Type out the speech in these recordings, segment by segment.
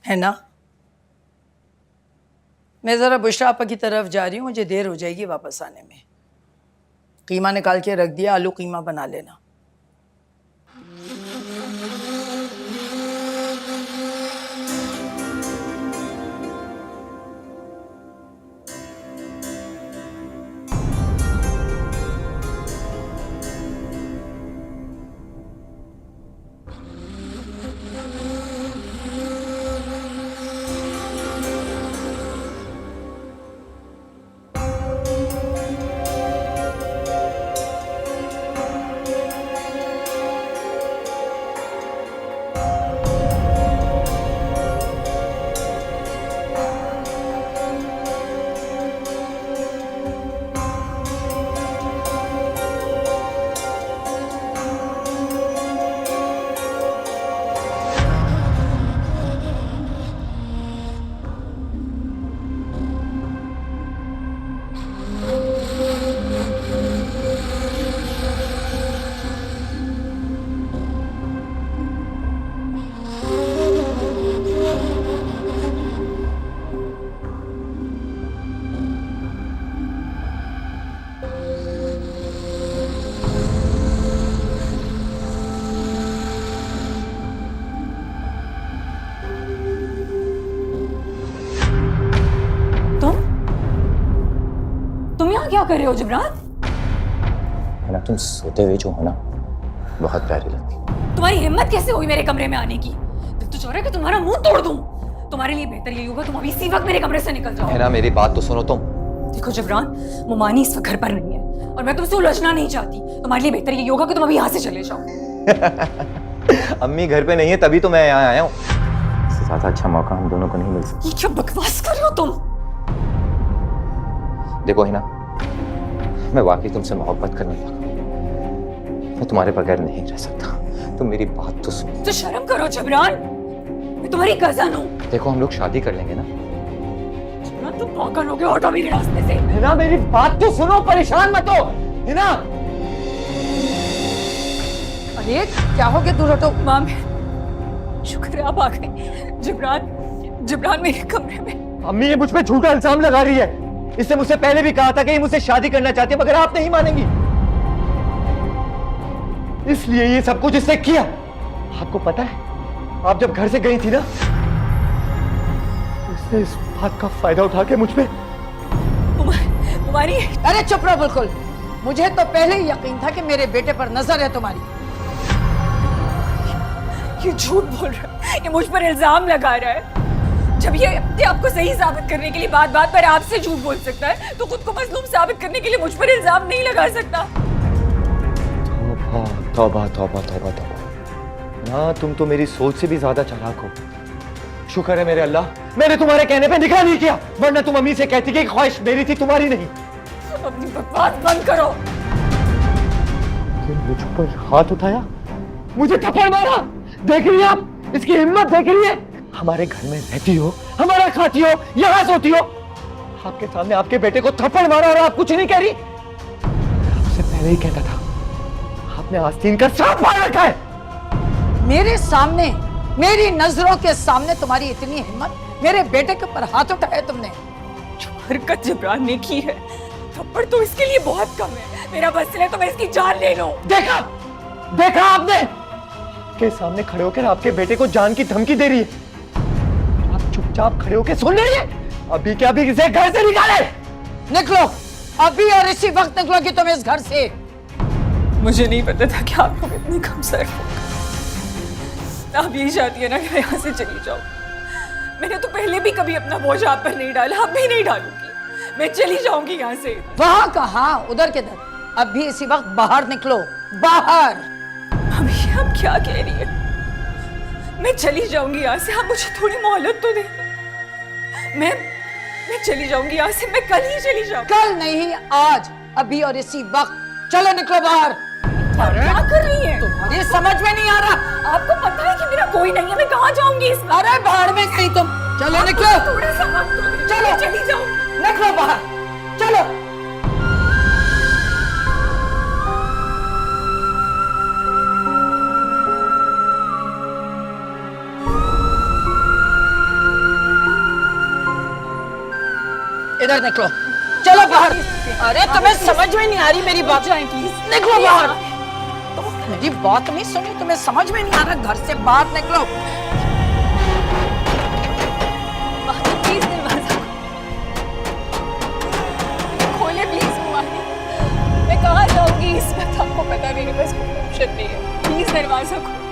है ना? मैं ज़रा बुशरा आपा की तरफ जा रही हूँ, मुझे देर हो जाएगी वापस आने में। कीमा निकाल के रख दिया, आलू कीमा बना लेना। तुम यहाँ क्या कर रहे हो जिब्रान? है ना, तुम सोते हुए जो हो ना बहुत प्यारी लगती। तुम्हारी हिम्मत कैसे हुई मेरे कमरे में आने की? दिल तो चाह रहा है कि तुम्हारा मुंह तोड़ दूं। तुम्हारे लिए बेहतर यही होगा तुम अभी इसी वक्त मेरे कमरे से निकल जाओ। है ना, मेरी बात तो सुनो तुम। देखो जिब्रान, मुमानी इस वक्त घर पर नहीं है और मैं तुमसे उलझना नहीं चाहती। तुम्हारे लिए बेहतर यही होगा कि तुम अभी यहाँ से चले जाओ। अम्मी घर पे नहीं है तभी तो मैं यहाँ आया हूँ। इससे ज्यादा अच्छा मौका हम दोनों को नहीं मिल सकता। ये क्या बकवास कर रहे हो तुम? देखो हिना, मैं वाकई तुमसे मोहब्बत करने लगा। मैं तुम्हारे बगैर नहीं रह सकता। तुम मेरी बात तो सुनो। तो शर्म करो जिब्रान, मैं तुम्हारी कजन हूँ। देखो हम लोग शादी कर लेंगे ना। जिब्रान तुम पागल हो गए, हटो मेरे रास्ते से। हिना मेरी बात तो सुनो, परेशान मत हो। हिना, अरे क्या हो गया, दूर हटो। माम, शुक्र है आप आ गए। जिब्रान मेरे कमरे में। अम्मी ये मुझ पे झूठा इल्जाम लगा रही है। इससे मुझसे पहले भी कहा था कि ये मुझसे शादी करना चाहती है, मगर आप नहीं मानेंगी, इसलिए ये सब कुछ इसने किया। आपको पता है, आप जब घर से गई थी ना, इसने इस बात का फायदा उठा के मुझ पे तुम्हारी। अरे चुप रहो बिल्कुल। मुझे तो पहले ही यकीन था कि मेरे बेटे पर नजर है तुम्हारी। ये झूठ बोल रहा है, ये मुझ पर इल्जाम लगा रहा है। जब ये अपने आप को सही साबित करने के लिए बात बात पर आपसे झूठ बोल सकता है, तो खुद को मजलूम साबित करने के लिए मुझ पर इल्जाम नहीं लगा सकता। तौबा तौबा तौबा तौबा। ना, तुम तो मेरी सोच से भी ज्यादा चालाक हो। शुक्र है मेरे अल्लाह, मैंने तुम्हारे कहने पे निकाह नहीं किया, वरना तुम अम्मी से कहती कि ख्वाहिश मेरी थी, तुम्हारी नहीं। अपनी बकवास बंद करो। मुझ पर हाथ उठाया, मुझे थप्पड़ मारा। देख रही हैं आप इसकी हिम्मत, देख रही है? हमारे घर में रहती हो, हमारा खाती हो, यहाँ सोती हो, आपके सामने आपके बेटे को थप्पड़ मारा और आप कुछ नहीं कह रही। आपसे पहले ही कहता था, आपने आस्तीन का सांप मार रखा है। मेरे सामने, मेरी नजरों के सामने तुम्हारी इतनी हिम्मत, मेरे बेटे के ऊपर हाथ उठाया तुमने। जो हरकत जिब्रान ने की है, थप्पड़ तो इसके लिए बहुत कम है। मेरा बस चले तो मैं इसकी जान ले लूं। देखा देखा आपने, के सामने खड़े होकर आपके बेटे को जान की धमकी दे रही है, आप चुपचाप खड़े होकर सुन रही है। अभी क्या, अभी इसे घर से निकाले। निकलो अभी और इसी वक्त निकलोगी तुम इस घर से। मुझे नहीं पता था कि आप लोग इतने कमजोर हो। आप यही चाहती है ना कि मैं यहाँ से चली जाऊँ? मैंने तो पहले भी कभी अपना बोझ आप पर नहीं डाला, अब भी नहीं डालूंगी। मैं चली जाऊंगी यहाँ से। वहां कहाँ, उधर किधर? अब भी इसी वक्त बाहर निकलो, बाहर। अभी आप क्या कह रही है? मैं चली जाऊंगी यहाँ से, आप मुझे थोड़ी मोहलत तो दे। मैं चली जाऊंगी यहाँ से, मैं कल ही चली जाऊंगी। कल नहीं, आज, अभी और इसी वक्त। चलो निकलो बाहर। क्या कर रही है? तुम्हारी समझ में नहीं आ रहा। आपको पता है कि मेरा कोई नहीं है, मैं कहाँ जाऊंगी इसमें? अरे बाहर में कहीं तुम। चलो निकलो, थोड़ा सा वक्त दो, चलो। मैं चली जाऊंगी। निकलो बाहर, चलो। इधर निकलो, चलो बाहर। अरे तुम्हें समझ में नहीं आ रही मेरी बात? निकलो बाहर। मेरी बात नहीं सुनी, तुम्हें समझ में नहीं आ रहा? घर से बाहर निकलो। प्लीज दरवाजा खोले, प्लीज मुआनी। मैं कहाँ जाऊंगी इस वक्त? आपको पता मेरे पास कोई ऑप्शन नहीं है। प्लीज दरवाजा खोलो।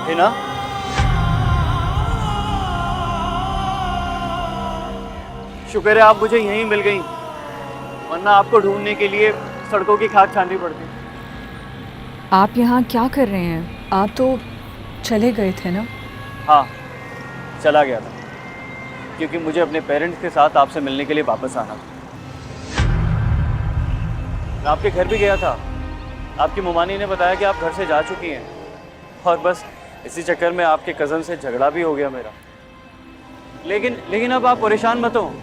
हिना, शुक्र है आप मुझे यहीं मिल गई, वरना आपको ढूंढने के लिए सड़कों की खाद छाननी पड़ती। आप यहाँ क्या कर रहे हैं? आप तो चले गए थे ना? हाँ, चला गया था क्योंकि मुझे अपने पेरेंट्स के साथ आपसे मिलने के लिए वापस आना था। मैं आपके घर भी गया था। आपकी मुमानी ने बताया कि आप घर से जा चुकी हैं, और बस इसी चक्कर में आपके कज़न से झगड़ा भी हो गया मेरा। लेकिन अब आप परेशान मत हो,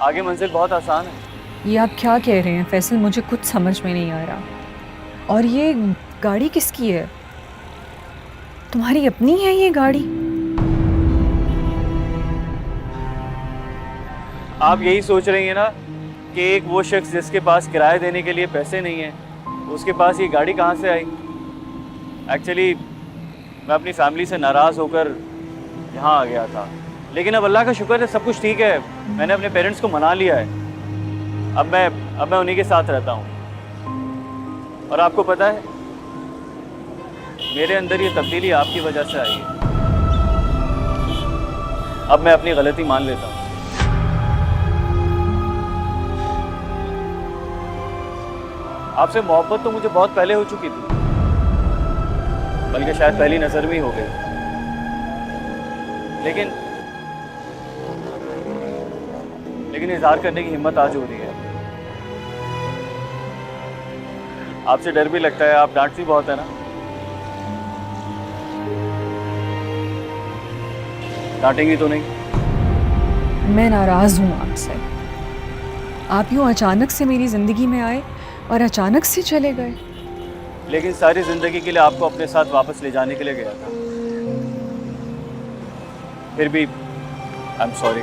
आगे मंजिल बहुत आसान है। ये आप क्या कह रहे हैं फैसल? मुझे कुछ समझ में नहीं आ रहा। और ये गाड़ी किसकी है? तुम्हारी अपनी है ये गाड़ी? आप यही सोच रही हैं ना कि एक वो शख्स जिसके पास किराया देने के लिए पैसे नहीं है, उसके पास ये गाड़ी कहाँ से आई? एक्चुअली मैं अपनी फैमिली से नाराज़ होकर यहाँ आ गया था, लेकिन अब अल्लाह का शुक्र है सब कुछ ठीक है। मैंने अपने पेरेंट्स को मना लिया है। अब मैं उन्हीं के साथ रहता हूँ। और आपको पता है, मेरे अंदर ये तब्दीली आपकी वजह से आई है। अब मैं अपनी गलती मान लेता हूँ। आपसे मोहब्बत तो मुझे बहुत पहले हो चुकी थी, बल्कि शायद पहली नजर में ही हो गई। लेकिन इजहार करने की हिम्मत आज हो रही है। आपसे डर भी लगता है, आप डांटती बहुत है ना। डांटेंगी तो नहीं? मैं नाराज़ हूँ आपसे। आप यूँ अचानक से मेरी ज़िंदगी में आए और अचानक से चले गए। लेकिन सारी जिंदगी के लिए आपको अपने साथ वापस ले जाने के लिए गया था। फिर भी आई एम सॉरी,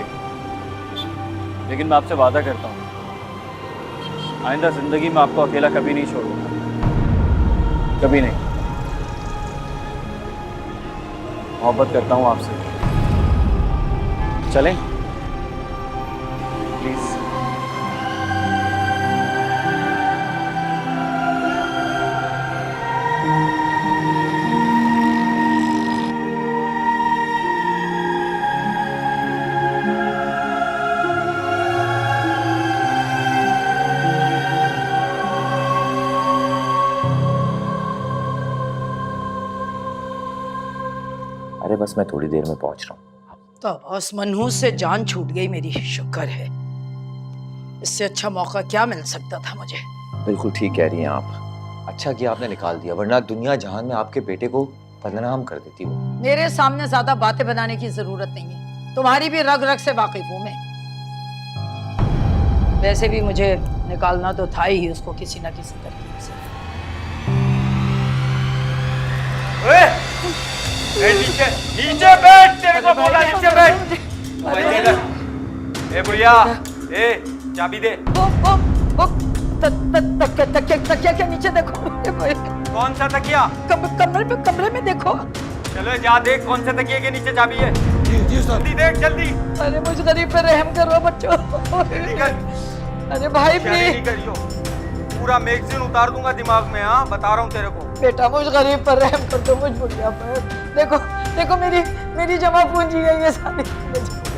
लेकिन मैं आपसे वादा करता हूँ आइंदा जिंदगी में आपको अकेला कभी नहीं छोड़ूंगा, कभी नहीं। मोहब्बत करता हूँ आपसे। चलें प्लीज। अरे बस मैं थोड़ी देर में पहुंच रहा हूँ। तो बस मनहूस से जान छूट गई मेरी, शुक्र है। इससे अच्छा मौका क्या मिल सकता था मुझे। बिल्कुल ठीक कह रही हैं आप। अच्छा किया आपने निकाल दिया, वरना दुनिया जहान में आपके बेटे को बदनाम कर देती वो। मेरे सामने ज्यादा बातें बनाने की जरूरत नहीं है, तुम्हारी भी रग रग से वाकिफ हूं मैं। वैसे भी मुझे निकालना तो था ही उसको किसी न किसी तरकीब से। नीचे नीचे बैठ, तेरे को बोला नीचे बैठ। ए बुढ़िया, ए चाबी दे। तकिया के नीचे देखो। कौन सा तकिया? कमरे में देखो। चलो जा देख कौन से तकिए के नीचे चाबी है। जल्दी देख जल्दी। अरे मुझ गरीब पे रहम करो बच्चों। अरे भाई प्लीज। पूरा मैगजीन उतार दूंगा दिमाग में। हाँ बता रहा हूँ तेरे को। बेटा मुझ गरीब पर रहम कर दो, मुझ बुढ़िया पर। देखो देखो मेरी जमा पूंजी है ये सारी,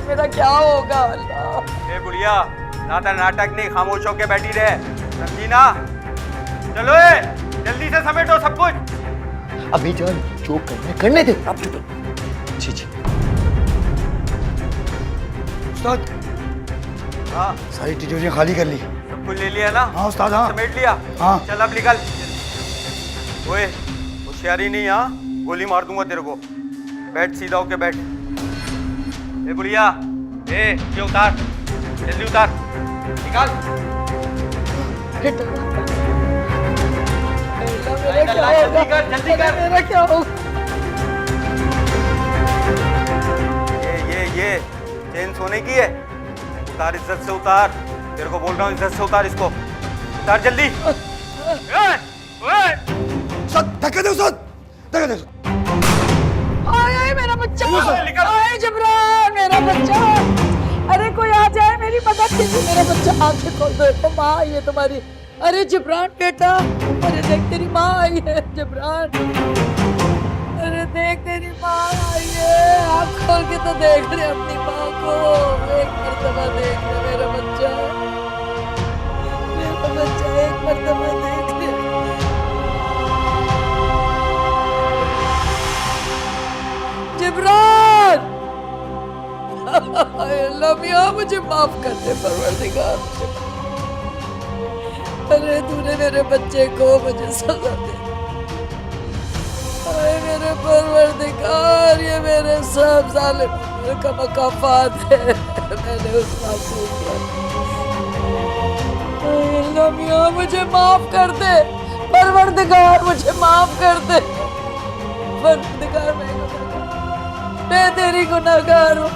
मेरा क्या होगा अल्लाह। ए बुढ़िया, ज्यादा नाटक नहीं, खामोश होके बैठी रहे, समझी ना? चलो ए जल्दी से समेटो सब कुछ। अभी जान जो करने दे। आप चुप। जी जी। उस्ताद हाँ सारी तिजोरियां खाली कर ली। सब कुछ ले लिया ना? हाँ उस्ताद हाँ। समेट लिया? हाँ। चल अब निकल। ओए होशियारी नहीं, हाँ गोली मार दूंगा तेरे को। बैठ सीधा होके बैठ। ए बुढ़िया, ये उतार, जल्दी उतार, निकाल। जल्दी कर, जल्दी कर। मेरा क्या होगा? ये चेन सोने की है। उतार, इज्जत से उतार। तेरे को बोल रहा हूँ, इज्जत से उतार इसको। उतार जल्दी। उस्ताद धक्का दे उस्ताद, धक्का दे। आए मेरा बच्चा, निकल। आए जबरान मेरा बच्चा। अरे कोई आ जाए मेरी मदद कीजिए, मेरा बच्चा आंखें खोल दो। देखो माँ आई है तुम्हारी। अरे जबरान बेटा, अरे देख तेरी माँ आई है जबरान। अरे देख तेरी माँ आई है, आँख खोल के तो देख रहे अपनी माँ को। एक मर्तबा देख ले मेरा बच्चा, मेरा बच्चा एक मर्तबा देख ले। जिब्रान, अल्लाह मियां मुझे माफ कर दे परवरदिगार। अरे तूने मेरे बच्चे को मुझे सजा दे। अरे मेरे परवरदिगार, ये मेरे सब जालिम का मकाफात है। मैंने उस मासूम पर। अल्लाह मियां मुझे माफ कर दे परवरदिगार, मुझे माफ कर दे परवरदिगार। मैं तेरी गुनाहगार हूँ।